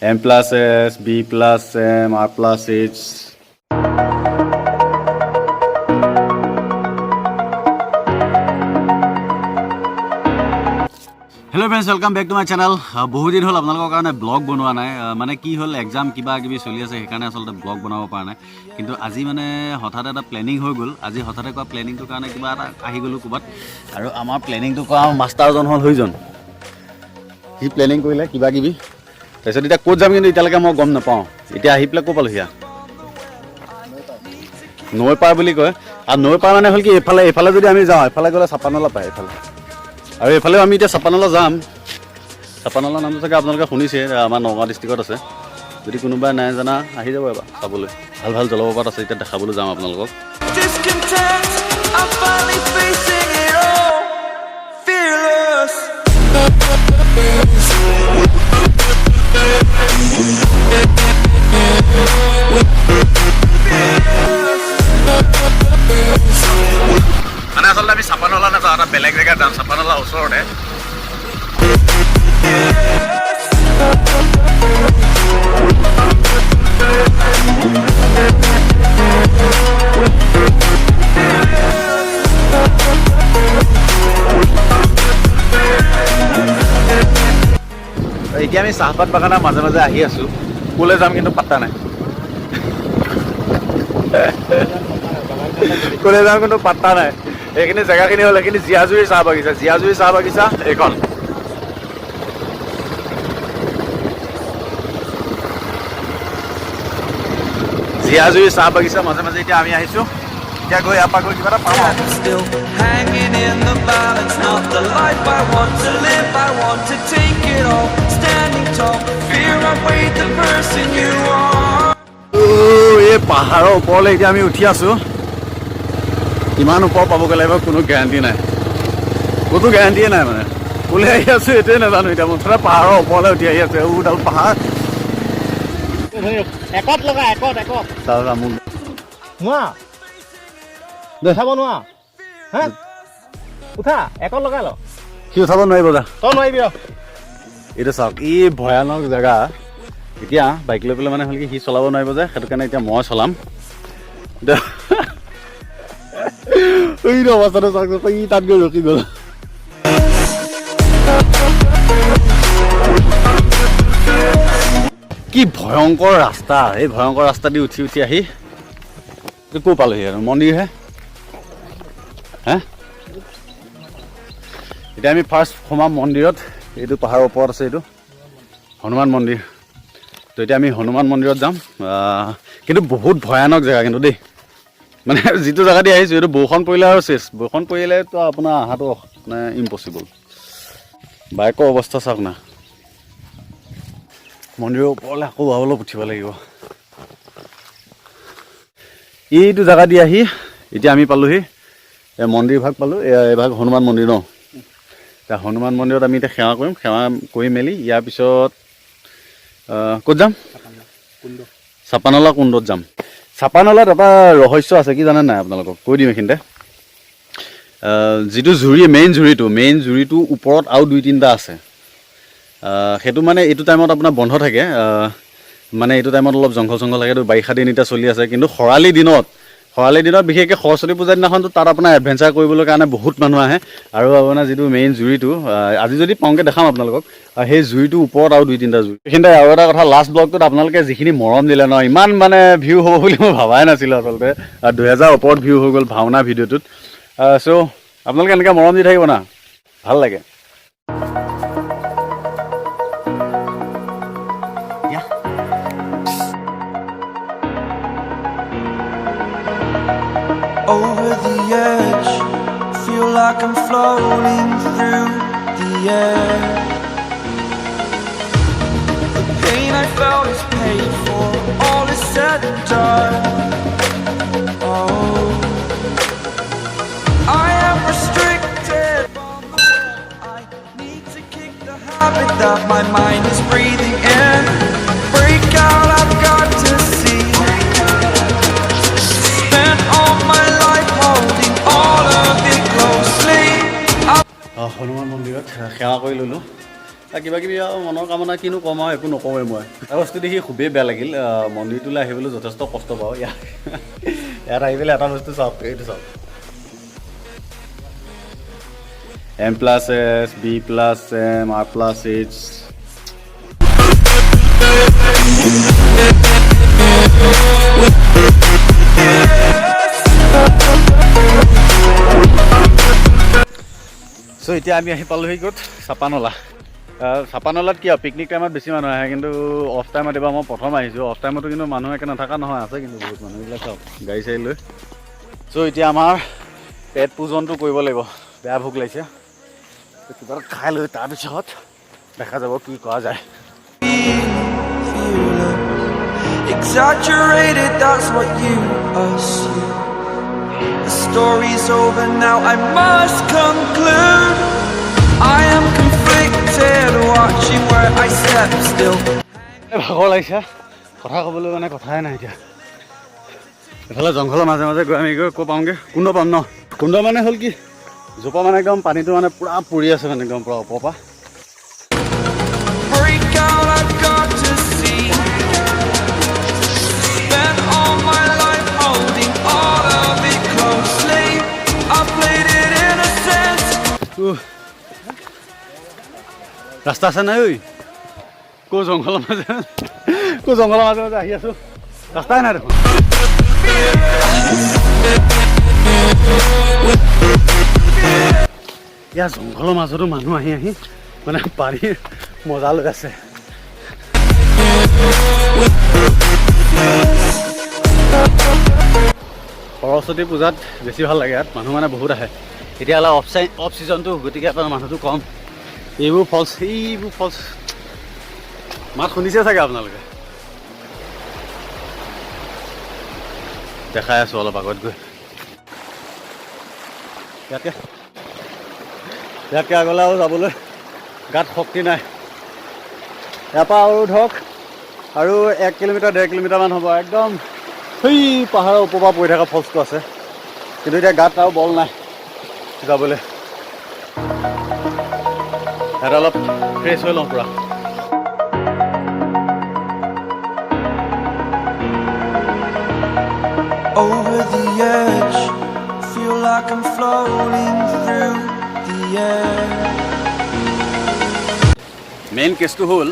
M plus S, B plus M, R plus H. Hello friends, welcome back to my channel. বহুত দিন হল আপোনালোকৰ কাৰণে blog বনোৱা নাই মানে কি হল এক্সাম কিবা কিবি চলি আছে সেইকাৰণে আসলে ব্লগ বনাব পৰা নাই কিন্তু আজি মানে হঠাৎ এটা প্লেনিং হৈ গল আজি হঠাৎ কোৱা প্লেনিংটোৰ কাৰণে কিবা এটা আহি গলো কুবাত আৰু আমাৰ প্লেনিংটো কোৱা মাষ্টাৰজন হল হৈজন কি প্লেনিং কৰিলে কিবা কিবি তাৰপিছত এতিয়া ক'ত যাম কিন্তু এতিয়ালৈকে মই গম নাপাওঁ এতিয়া আহি পেলাই ক'ত পালো হিয়া নৈ পাৰ বুলি কয় আৰু নৈ পাৰ মানে হল কি এফালে যদি আমি যাওঁ এফালে গ'লে চাপানলা পায় এফালে আৰু এফালেও আমি এতিয়া চাপানলা যাম চাপানলা নামটো চাগে আপোনালোকে শুনিছে আমাৰ নগাঁও ডিষ্ট্ৰিক্টত আছে যদি কোনোবাই নাই জানা আহি যাব এবাৰ চাবলৈ ভাল ভাল জলপ্ৰপাত আছে এতিয়া দেখাবলৈ যাম আপোনালোকক মানে আচলতে আমি চাপানলা নাযাওঁ এটা বেলেগ জেগাত যাম চাপানলা ওচৰতে এতিয়া আমি চাহপাত বাগানৰ মাজে মাজে আহি আছো ক'লৈ যাম কিন্তু পাত্তা নাই ক'লৈ যাম কিন্তু পাত্তা নাই এইখিনি জেগাখিনি হ'ল এইখিনি জীয়াজুৰি চাহ বাগিচা এইখন জীয়াজুৰি চাহ বাগিচা মাজে মাজে এতিয়া আমি আহিছো এতিয়া গৈ ইয়াৰ পৰা গৈ কিবা এটা পাম এই পাহাৰৰ ওপৰলৈ এতিয়া আমি উঠি আছো কিমান ওপৰ পাবগৈ লাগিব কোনো গেৰাণ্টি নাই ক'তো গেৰাণ্টিয়ে নাই মানে ক'লৈ আহি আছো এইটোৱে নাজানো এতিয়া মুঠতে পাহাৰৰ ওপৰলৈ উঠি আহি আছে ওডাল পাহাৰ একত লগা একত নোৱা দেখাব নোৱা হা উঠা একত লগাই ল সি উঠাব নোৱাৰিব যা তই নোৱাৰিবি এইটো চাওক ই ভয়ানক জেগা এতিয়া বাইক লৈ পেলাই মানে হ'ল কি সি চলাব নোৱাৰিব যে সেইটো কাৰণে এতিয়া মই চলাম অৱস্থাটো চাওক ই তাত গৈ ৰখি গ'ল কি ভয়ংকৰ ৰাস্তা এই ভয়ংকৰ ৰাস্তা দি উঠি উঠি আহি ক'ৰ পালোহি আৰু মন্দিৰহে হে এতিয়া আমি ফাৰ্ষ্ট সোমাম মন্দিৰত এইটো পাহাৰৰ ওপৰত আছে এইটো হনুমান মন্দিৰ তো এতিয়া আমি হনুমান মন্দিৰত যাম কিন্তু বহুত ভয়ানক জেগা কিন্তু দেই মানে যিটো জেগা দি আহিছোঁ এইটো বৰষুণ পৰিলে আৰু চেছ বৰষুণ পৰিলেতো আপোনাৰ অহাটো মানে ইম্পচিবল বাইকৰ অৱস্থা চাওক না মন্দিৰৰ ওপৰলৈ আকৌ অলপ উঠিব লাগিব এইটো জেগা দি আহি এতিয়া আমি পালোহি মন্দিৰ ভাগ পালোঁ এইভাগ হনুমান মন্দিৰ ন এতিয়া হনুমান মন্দিৰত আমি এতিয়া সেৱা কৰিম সেৱা কৰি মেলি ইয়াৰ পিছত ক'ত যাম চাপানলা কুণ্ডত যাম চাপানলাত এটা ৰহস্য আছে কি জানে নাই আপোনালোকক কৈ দিম এইখিনিতে যিটো মেইন জুৰিটো ওপৰত আৰু দুই তিনিটা আছে সেইটো মানে এইটো টাইমত আপোনাৰ বন্ধ থাকে মানে এইটো টাইমত অলপ জংঘল থাকে এইটো বাৰিষা দিন এতিয়া চলি আছে কিন্তু খৰালি দিনত বিশেষকৈ সৰস্বতী পূজাৰ দিনাখনতো তাত আপোনাৰ এডভেঞ্চাৰ কৰিবলৈ কাৰণে বহুত মানুহ আহে আৰু আপোনাৰ যিটো মেইন জুৰিটো আজি যদি পাওঁকৈ দেখাম আপোনালোকক সেই জুৰিটো ওপৰত আৰু দুই তিনিটা জুৰি এইখিনিতে আৰু এটা কথা লাষ্ট ব্লগটোত আপোনালোকে যিখিনি মৰম দিলে ন ইমান মানে ভিউ হ'ব বুলি মই ভাবাই নাছিলোঁ আচলতে 2000 ওপৰত ভিউ হৈ গ'ল ভাওনা ভিডিঅ'টোত চ' আপোনালোকে এনেকৈ মৰম দি থাকিব না ভাল লাগে Over the edge, feel like I'm floating through the air. The pain I felt is paid for, all is said and done. Oh, I am restricted from the world. I need to kick the habit that my mind is breathing in. Break out, I've got to see. Spent all my life holding all of it closely. Hanuman মন্দিৰত সেৱা কৰি ল'লোঁ কিবা কিবি আৰু মনৰ কামনা কিনো কম আৰু একো নকওঁৱে মই এটা বস্তু দেখি খুবেই বেয়া লাগিল মন্দিৰটোলৈ আহিবলৈ যথেষ্ট কষ্ট পাওঁ ইয়াত আহি পেলাই এটা বস্তু চাওক এইটো চাওক M+S B+M R+H চ' এতিয়া আমি আহি পালোহি ক'ত চাপানলা চাপানলাত কি আৰু পিকনিক টাইমত বেছি মানুহ আহে কিন্তু অফ টাইমত এবাৰ মই প্ৰথম আহিছোঁ অফ টাইমতো কিন্তু মানুহ একে নাথাকা নহয় আছে কিন্তু বহুত মানুহবিলাক চাওক গাড়ী চাড়ী লৈ চ' এতিয়া আমাৰ পেট পূজনটো কৰিব লাগিব বেয়া ভোক লাগিছে কিবা এটা খাই লৈ তাৰপিছত দেখা যাব কি কৰা যায় Exaggerated, that's what you assume. The story's over now, I must conclude. I am conflicted, watching where I step still. ভাগৰ লাগিছে কথা ক'বলৈ মানে কথাই নাই এতিয়া এফালে জংঘলৰ মাজে মাজে গৈ আমি গৈ ক'ৰ পামগৈ কুণ্ড পাম ন কুণ্ড মানে হ'ল কি জোপা মানে একদম পানীটো মানে পূৰা পৰি আছে মানে একদম পূৰা ওপৰৰ পৰা Break out, I've got to see. Spent all my life holding all of it closely. I played it innocent. ৰাস্তা আছে নাই ঐ ক'ৰ জংঘলৰ মাজে মাজে আহি আছোঁ ৰাস্তাই নাই দেখোন ইয়াৰ জংঘলৰ মাজতো মানুহ আহি আহি মানে পানীৰ মজা লৈ আছে সৰস্বতী পূজাত বেছি ভাল লাগে ইয়াত মানুহ মানে বহুত আহে এতিয়া অলপ অফ ছিজনটো গতিকে আপোনাৰ মানুহটো কম এইবোৰ ফলছ মাত শুনিছে চাগে আপোনালোকে দেখাই আছোঁ অলপ আগত গৈ ইয়াতকৈ আগলৈ আৰু যাবলৈ গাত শক্তি নাই ইয়াৰ পৰা আৰু ধৰক আৰু 1 কিলোমিটাৰ 1.5 কিলোমিটাৰমান হ'ব একদম সেই পাহাৰৰ ওপৰৰ পৰা পৰি থকা ফলছটো আছে কিন্তু এতিয়া গাত আৰু বল নাই যাবলৈ ইয়াত অলপ ফ্ৰেছ হৈ লওঁ পূৰা Over the edge, feel like I'm floating through the air. Main কেছটো হ'ল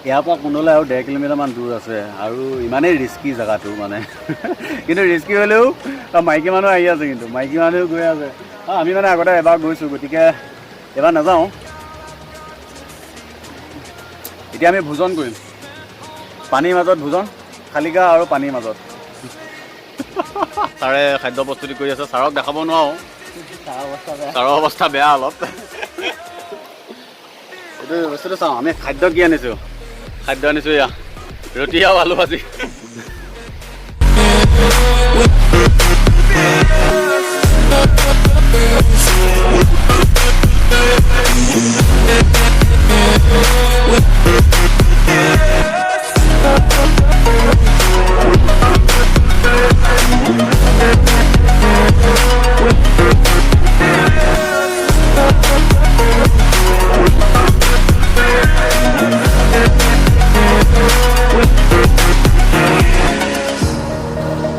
ইয়াৰ পৰা কুণ্ডলৈ আৰু 1.5 কিলোমিটাৰমান দূৰ আছে আৰু ইমানেই ৰিস্কি জেগাটো মানে কিন্তু ৰিস্কি হ'লেও মাইকী মানুহ আহি আছে কিন্তু মাইকী মানুহ গৈ আছে আমি মানে আগতে এবাৰ গৈছোঁ গতিকে এবাৰ নাযাওঁ এতিয়া আমি ভোজন কৰিম পানীৰ মাজত ভোজন খালিকা আৰু পানীৰ মাজত ছাৰে খাদ্য প্ৰস্তুতি কৰি আছে ছাৰক দেখাব নোৱাৰোঁ ছাৰৰ অৱস্থা বেয়া অলপ এইটো বস্তুটো চাওঁ আমি খাদ্য কি আনিছোঁ এয়া ৰুটি আৰু আলু ভাজি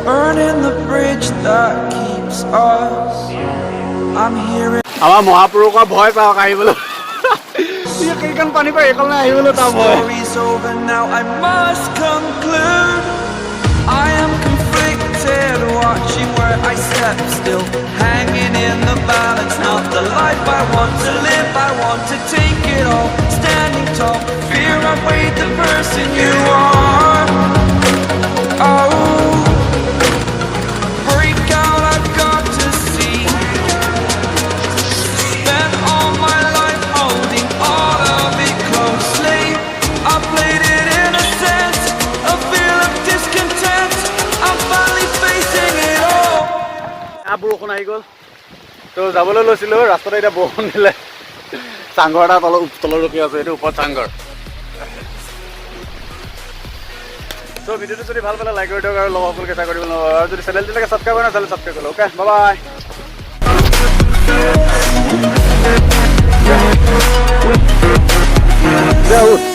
Burning the bridge that keeps us. I'm hearing আমাৰ মহাপুৰুষৰ ভয় পাওক আহিবলৈ কেইখন পানী পাই এইখনলৈ আহিবলৈ তাৰ ভয় story's over now, I must conclude. I am conflicted, watching where I step still, hanging in the balance. Not the life I want to live, I want to take it all. Standing tall, fear I've weighed the person you are. Oh, break out, I've got to see. Spent all my life holding all of it closely. I played it innocent, a feel of discontent. I'm finally facing it all. বৰষুণ আহি গ'ল তো যাবলৈ লৈছিলোঁ ৰাস্তাতে এতিয়া বৰষুণ দিলে চাংঘৰ এটা তলত ৰখি আছোঁ এইটো ওপৰত চাংঘৰ তো ভিডিঅ'টো যদি ভাল পালে লাইক কৰি দিয়ক আৰু লগৰ সকলোকে চেয়াৰ কৰিব আৰু যদি চেনেলটোলৈকে ছাবস্ক্ৰাইব কৰা নাই চেনেল ছাবস্ক্ৰাইব কৰিব অ'কে বাই বাই দে উঠ